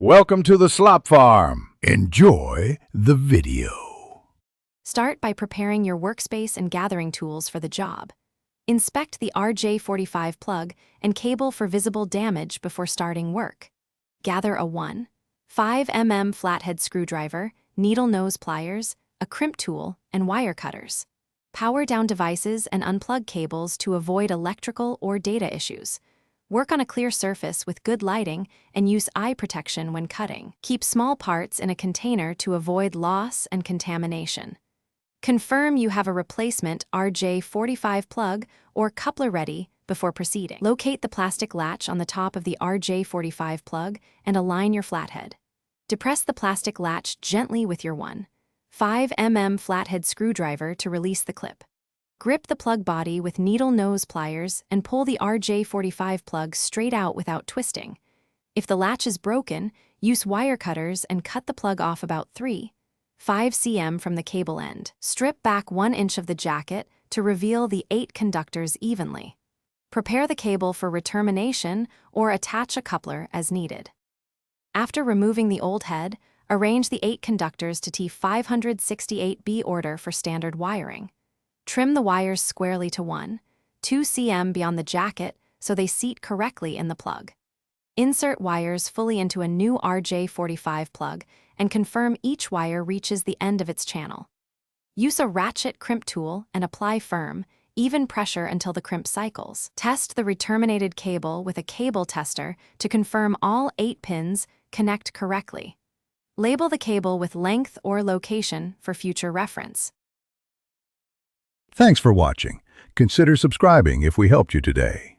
Welcome to the Slop Farm. Enjoy the video. Start by preparing your workspace and gathering tools for the job. Inspect the RJ45 plug and cable for visible damage before starting work. Gather a 1.5 mm flathead screwdriver, needle nose pliers, a crimp tool, and wire cutters. Power down devices and unplug cables to avoid electrical or data issues. Work on a clear surface with good lighting and use eye protection when cutting. Keep small parts in a container to avoid loss and contamination. Confirm you have a replacement RJ45 plug or coupler ready before proceeding. Locate the plastic latch on the top of the RJ45 plug and align your flathead. Depress the plastic latch gently with your 1.5 mm flathead screwdriver to release the clip. Grip the plug body with needle nose pliers and pull the RJ45 plug straight out without twisting. If the latch is broken, use wire cutters and cut the plug off about 3.5 cm from the cable end. Strip back 1 inch of the jacket to reveal the 8 conductors evenly. Prepare the cable for retermination or attach a coupler as needed. After removing the old head, arrange the 8 conductors to T568B order for standard wiring. Trim the wires squarely to 1.2 cm beyond the jacket so they seat correctly in the plug. Insert wires fully into a new RJ45 plug and confirm each wire reaches the end of its channel. Use a ratchet crimp tool and apply firm, even pressure until the crimp cycles. Test the reterminated cable with a cable tester to confirm all 8 pins connect correctly. Label the cable with length or location for future reference. Thanks for watching. Consider subscribing if we helped you today.